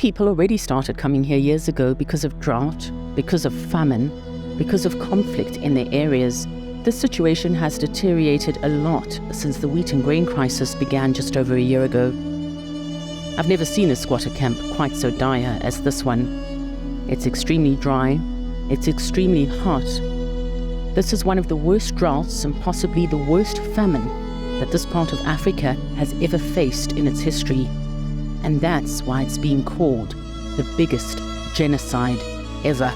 people already started coming here years ago because of drought, because of famine, because of conflict in their areas. This situation has deteriorated a lot since the wheat and grain crisis began just over a year ago. I've never seen a squatter camp quite so dire as this one. It's extremely dry, it's extremely hot. This is one of the worst droughts and possibly the worst famine that this part of Africa has ever faced in its history. And that's why it's being called the biggest genocide ever.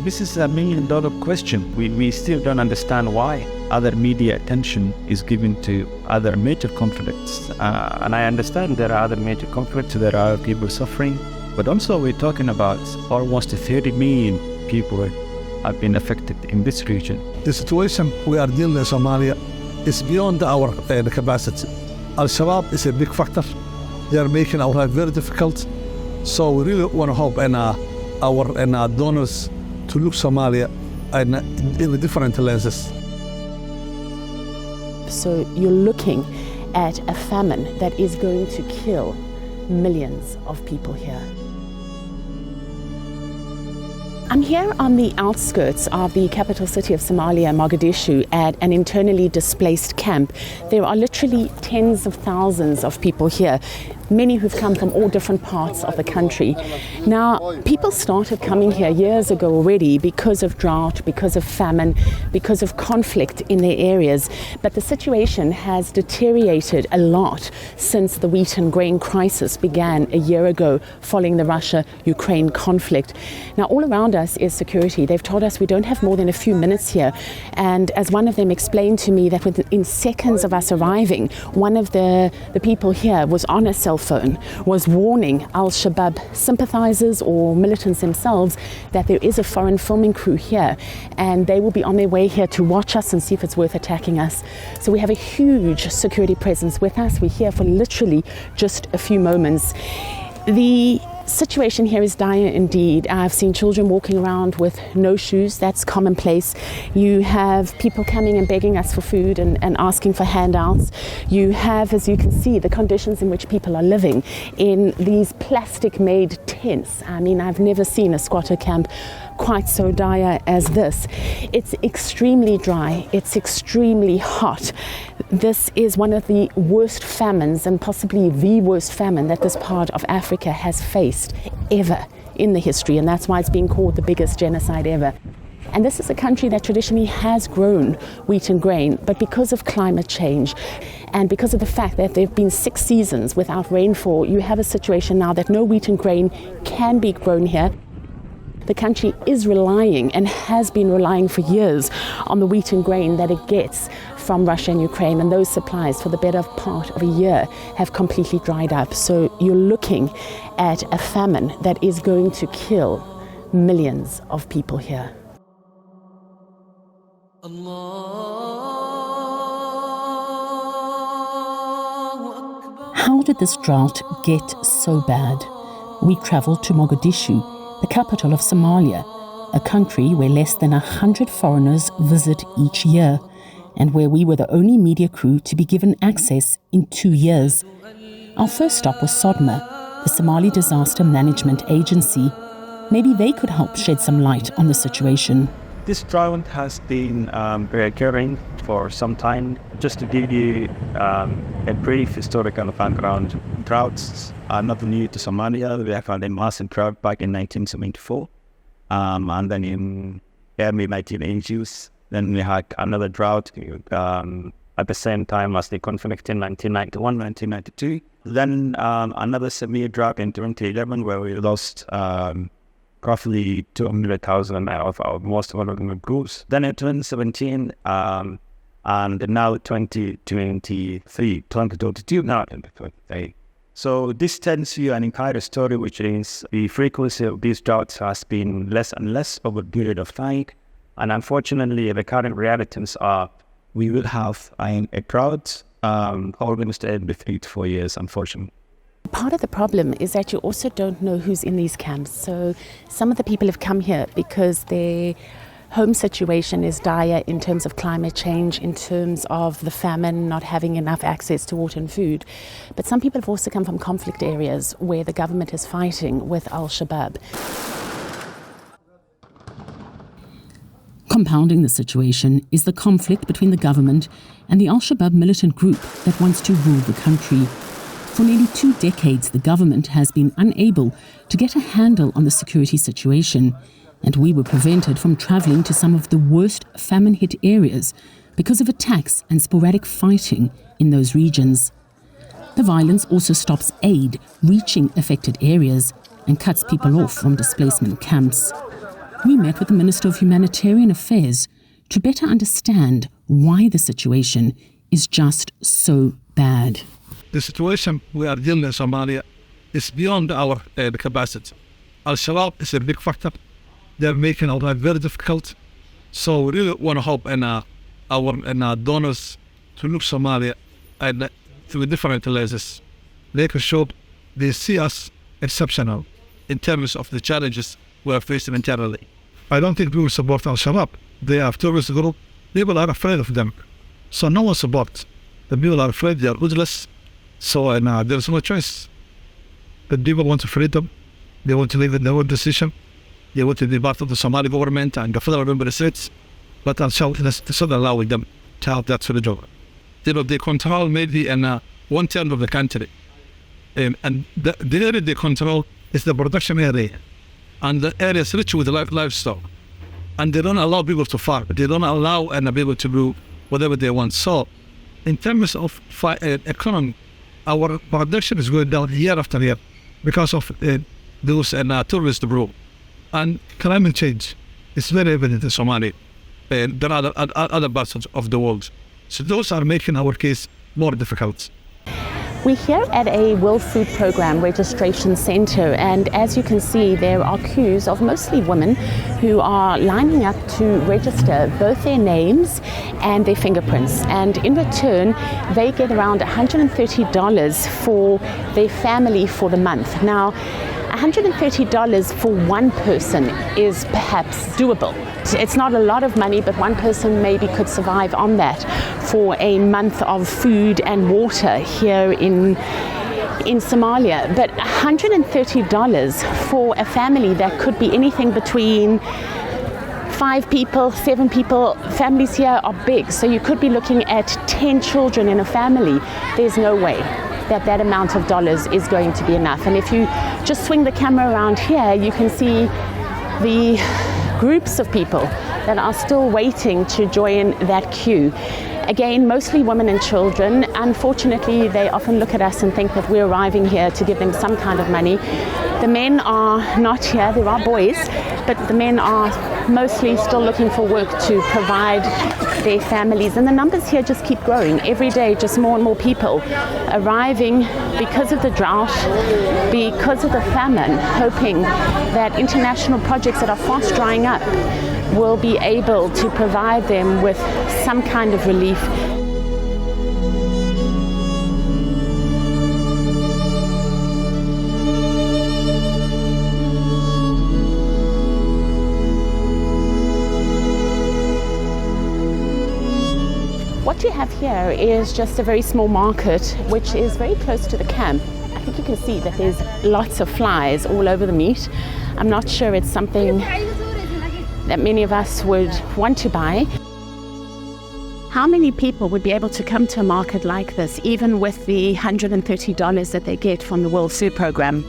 This is a $1 million question. We still don't understand why other media attention is given to other major conflicts. And I understand there are other major conflicts, there are people suffering, but also we're talking about almost 30 million people have been affected in this region. The situation we are dealing in Somalia is beyond our capacity. Al-Shabaab is a big factor. They are making our life very difficult. So we really want to hope our donors to look Somalia in different lenses. So you're looking at a famine that is going to kill millions of people here. I'm here on the outskirts of the capital city of Somalia, Mogadishu, at an internally displaced camp. There are literally tens of thousands of people here, many who've come from all different parts of the country. Now, people started coming here years ago already because of drought, because of famine, because of conflict in their areas. But the situation has deteriorated a lot since the wheat and grain crisis began a year ago following the Russia-Ukraine conflict. Now, all around us is security. They've told us we don't have more than a few minutes here. And as one of them explained to me that within seconds of us arriving, one of the people here was on a cell phone, was warning Al-Shabaab sympathizers or militants themselves that there is a foreign filming crew here and they will be on their way here to watch us and see if it's worth attacking us. So we have a huge security presence with us. We're here for literally just a few moments. The situation here is dire indeed. I've seen children walking around with no shoes. That's commonplace. You have people coming and begging us for food and asking for handouts. You have, as you can see, the conditions in which people are living in these plastic-made tents. I mean, I've never seen a squatter camp quite so dire as this. It's extremely dry. It's extremely hot. This is one of the worst famines and possibly the worst famine that this part of Africa has faced ever in the history, and that's why it's being called the biggest genocide ever. And this is a country that traditionally has grown wheat and grain, but because of climate change and because of the fact that there have been 6 seasons without rainfall, you have a situation now that no wheat and grain can be grown here. The country is relying and has been relying for years on the wheat and grain that it gets from Russia and Ukraine, and those supplies for the better part of a year have completely dried up. So you're looking at a famine that is going to kill millions of people here. How did this drought get so bad? We traveled to Mogadishu, the capital of Somalia, a country where less than 100 foreigners visit each year, and where we were the only media crew to be given access in 2 years. Our first stop was SODMA, the Somali Disaster Management Agency. Maybe they could help shed some light on the situation. This drought has been recurring for some time. Just to give you a brief historical background, droughts are not new to Somalia. We have had a massive drought back in 1974, and then in early 1980s, then we had another drought at the same time as the conflict in 1991, 1992. Then another severe drought in 2011 where we lost roughly 200,000 of our most vulnerable groups. Then in 2017, and now 2023, 2022, now 2023. So this tells you an entire story, which is the frequency of these droughts has been less and less over a period of time. And unfortunately, the current realities are we will have a drought almost every 3 to 4 years, unfortunately. part of the problem is that you also don't know who's in these camps. So some of the people have come here because their home situation is dire in terms of climate change, in terms of the famine, not having enough access to water and food. But some people have also come from conflict areas where the government is fighting with Al-Shabaab. Compounding the situation is the conflict between the government and the Al-Shabaab militant group that wants to rule the country. For nearly 2 decades, the government has been unable to get a handle on the security situation, and we were prevented from travelling to some of the worst famine-hit areas because of attacks and sporadic fighting in those regions. The violence also stops aid reaching affected areas and cuts people off from displacement camps. We met with the Minister of Humanitarian Affairs to better understand why the situation is just so bad. The situation we are dealing in Somalia is beyond our capacity. Al-Shabaab is a big factor. They're making our life very difficult. So we really want to hope in our donors to look Somalia and through different lenses. They can show they see us exceptional in terms of the challenges we are facing internally. I don't think people support Al-Shabaab. They are a terrorist group. People are afraid of them. So no one supports. The people are afraid, they are ruthless. So there's no choice. The people want freedom. They want to live in their own decision. They want to be part of the Somali government and the federal member states. But Al-Shabaab is not allowing them to have that sort of job. They control maybe in 1/3 of the country. And the area they control is the production area. And the area is rich with livestock. And they don't allow people to farm. They don't allow people to do whatever they want. So, in terms of economy, our production is going down year after year because of those tourist group. And climate change is very evident in Somalia. There are other parts of the world. So those are making our case more difficult. We're here at a World Food Programme registration centre, and as you can see, there are queues of mostly women who are lining up to register both their names and their fingerprints. And in return, they get around $130 for their family for the month. Now, $130 for one person is perhaps doable. It's not a lot of money, but one person maybe could survive on that for a month of food and water here in Somalia. But $130 for a family that could be anything between 5 people, 7 people. Families here are big, so you could be looking at 10 children in a family. There's no way that amount of dollars is going to be enough. And if you just swing the camera around here, you can see the groups of people that are still waiting to join that queue. Again, mostly women and children. Unfortunately, they often look at us and think that we're arriving here to give them some kind of money. The men are not here. There are boys, but the men are mostly still looking for work to provide their families. And the numbers here just keep growing. Every day, just more and more people arriving because of the drought, because of the famine, hoping that international projects that are fast drying up will be able to provide them with some kind of relief. What you have here is just a very small market, which is very close to the camp. I think you can see that there's lots of flies all over the meat. I'm not sure it's something that many of us would want to buy. How many people would be able to come to a market like this, even with the $130 that they get from the World Food Programme?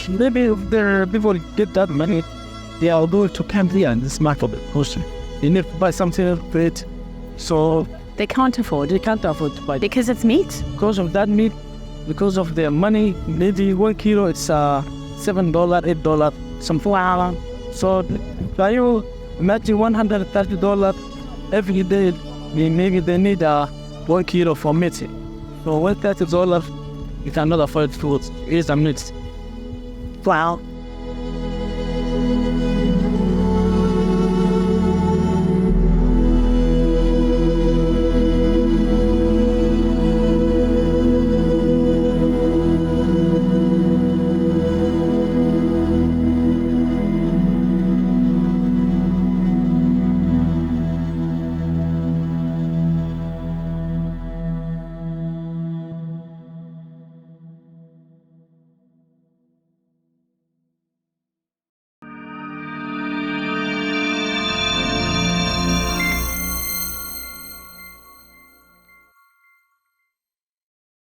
Maybe if there are people get that money, they are going to camp here in this market because they need to buy something to eat. So They can't afford they can't afford to buy because it's meat. because of that meat, because of their money. Maybe 1 kilo it's $7, $8, something. Wow. So can you imagine $130 every day? Maybe they need 1 kilo for meat. So $130, you cannot afford food. It's a meat. Wow.